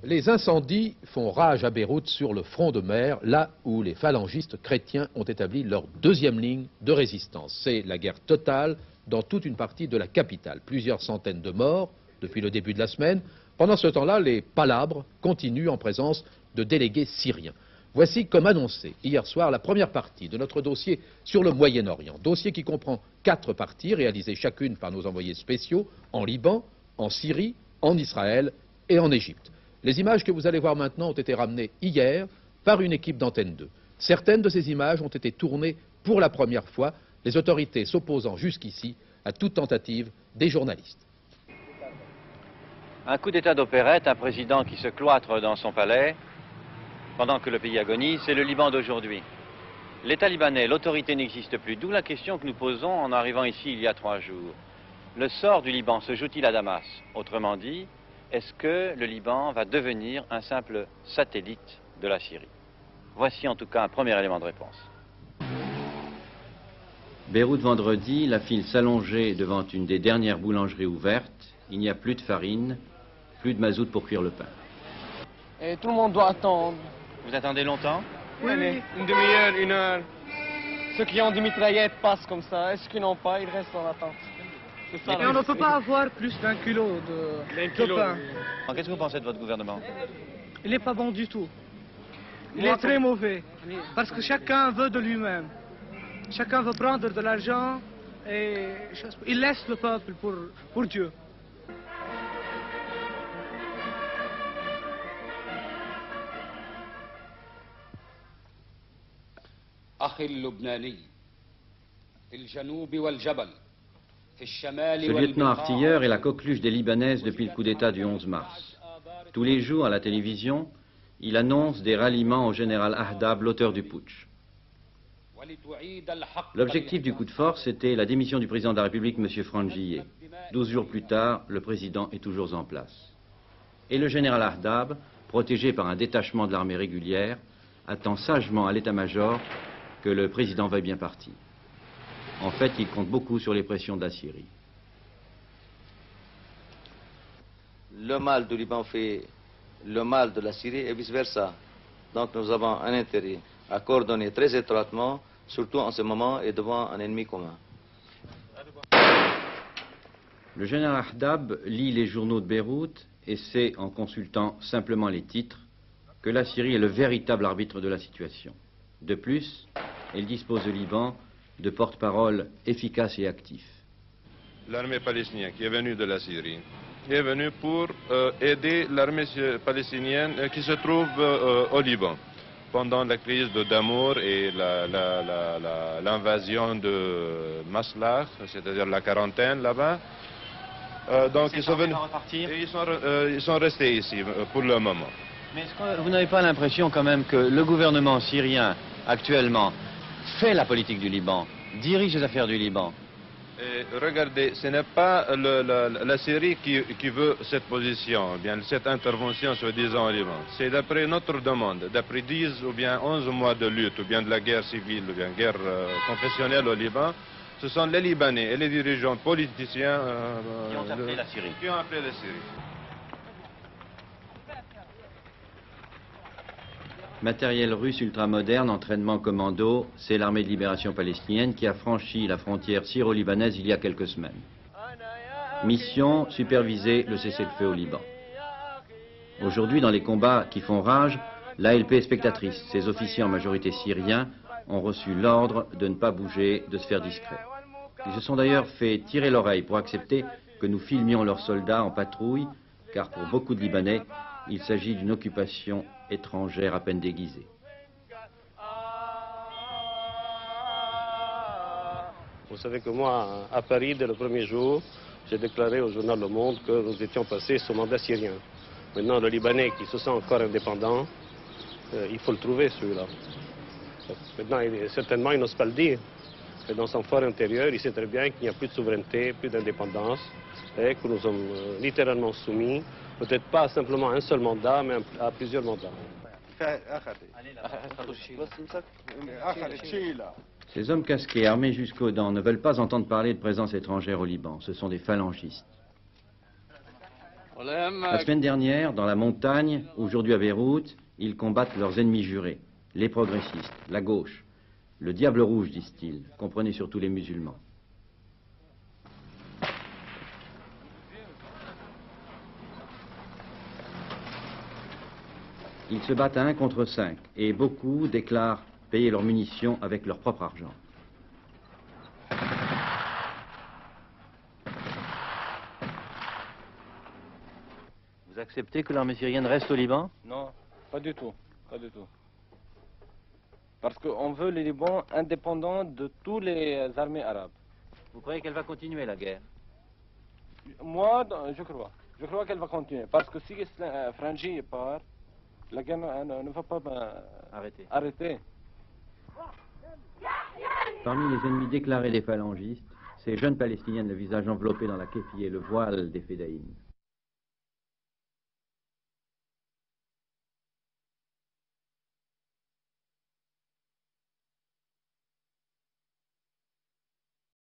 Les incendies font rage à Beyrouth sur le front de mer, là où les phalangistes chrétiens ont établi leur deuxième ligne de résistance. C'est la guerre totale dans toute une partie de la capitale. Plusieurs centaines de morts depuis le début de la semaine. Pendant ce temps-là, les palabres continuent en présence de délégués syriens. Voici, comme annoncé hier soir, la première partie de notre dossier sur le Moyen-Orient. Dossier qui comprend 4 parties réalisées chacune par nos envoyés spéciaux en Liban, en Syrie, en Israël et en Égypte. Les images que vous allez voir maintenant ont été ramenées hier par une équipe d'Antenne 2. Certaines de ces images ont été tournées pour la première fois, les autorités s'opposant jusqu'ici à toute tentative des journalistes. Un coup d'état d'opérette, un président qui se cloître dans son palais, pendant que le pays agonise, c'est le Liban d'aujourd'hui. L'État libanais, l'autorité n'existe plus, d'où la question que nous posons en arrivant ici il y a 3 jours. Le sort du Liban se joue-t-il à Damas? Autrement dit, est-ce que le Liban va devenir un simple satellite de la Syrie? Voici en tout cas un premier élément de réponse. Beyrouth vendredi, la file s'allongeait devant une des dernières boulangeries ouvertes. Il n'y a plus de farine, plus de mazout pour cuire le pain. Et tout le monde doit attendre. Vous attendez longtemps? Oui, une demi-heure, 1 heure. Ceux qui ont des mitraillettes passent comme ça. Et ceux qui n'ont pas, ils restent en attente. Ça, et on ne peut pas avoir plus d'1 kilo de pain. Qu'est-ce que vous pensez de votre gouvernement? Il n'est pas bon du tout. Il est très mauvais. Parce que chacun veut de lui-même. Chacun veut prendre de l'argent et il laisse le peuple pour Dieu. Ce lieutenant artilleur est la coqueluche des Libanaises depuis le coup d'État du 11 mars. Tous les jours, à la télévision, il annonce des ralliements au général Ahdab, l'auteur du putsch. L'objectif du coup de force était la démission du président de la République, M. Frangieh. 12 jours plus tard, le président est toujours en place. Et le général Ahdab, protégé par un détachement de l'armée régulière, attend sagement à l'état-major que le président veuille bien partir. En fait, il compte beaucoup sur les pressions de la Syrie. Le mal du Liban fait le mal de la Syrie et vice-versa. Donc nous avons un intérêt à coordonner très étroitement, surtout en ce moment et devant un ennemi commun. Le général Ahdab lit les journaux de Beyrouth et sait, en consultant simplement les titres, que la Syrie est le véritable arbitre de la situation. De plus, elle dispose au Liban de porte-parole efficaces et actifs. L'armée palestinienne qui est venue de la Syrie est venue pour aider l'armée palestinienne qui se trouve au Liban pendant la crise de Damour et l'invasion de Maslach, c'est-à-dire la quarantaine là-bas. Donc ils sont venus et ils sont restés ici pour le moment. Mais est-ce que vous n'avez pas l'impression quand même que le gouvernement syrien actuellement fait la politique du Liban, dirige les affaires du Liban? Et regardez, ce n'est pas la Syrie qui veut cette position, bien cette intervention soi-disant au Liban. C'est d'après notre demande, d'après 10 ou bien 11 mois de lutte, ou bien de la guerre civile, ou bien guerre confessionnelle au Liban. Ce sont les Libanais et les dirigeants politiciens qui ont appelé la Syrie. Qui ont appelé la Syrie. Matériel russe ultramoderne, entraînement commando, c'est l'armée de libération palestinienne qui a franchi la frontière syro-libanaise il y a quelques semaines. Mission, superviser le cessez-le-feu au Liban. Aujourd'hui, dans les combats qui font rage, l'ALP est spectatrice. Ses officiers en majorité syriens ont reçu l'ordre de ne pas bouger, de se faire discret. Ils se sont d'ailleurs fait tirer l'oreille pour accepter que nous filmions leurs soldats en patrouille, car pour beaucoup de Libanais, il s'agit d'une occupation étrangère à peine déguisée. Vous savez que moi, à Paris, dès le premier jour, j'ai déclaré au journal Le Monde que nous étions passés sous mandat syrien. Maintenant, le Libanais qui se sent encore indépendant, il faut le trouver, celui-là. Maintenant, certainement, il n'ose pas le dire. Mais dans son fort intérieur, il sait très bien qu'il n'y a plus de souveraineté, plus d'indépendance, et que nous sommes littéralement soumis, peut-être pas simplement à un seul mandat, mais à plusieurs mandats. Ces hommes casqués, armés jusqu'aux dents, ne veulent pas entendre parler de présence étrangère au Liban. Ce sont des phalangistes. La semaine dernière, dans la montagne, aujourd'hui à Beyrouth, ils combattent leurs ennemis jurés, les progressistes, la gauche. Le diable rouge, disent-ils, comprenez surtout les musulmans. Ils se battent à 1 contre 5 et beaucoup déclarent payer leurs munitions avec leur propre argent. Vous acceptez que l'armée syrienne reste au Liban? Non, pas du tout. Pas du tout. Parce qu'on veut le Liban indépendant de toutes les armées arabes. Vous croyez qu'elle va continuer la guerre? Moi, je crois. Je crois qu'elle va continuer. Parce que si Frangi part, la guerre ne va pas arrêter. Parmi les ennemis déclarés des phalangistes, ces jeunes Palestiniennes, le visage enveloppé dans la kéfie et le voile des fédaïnes.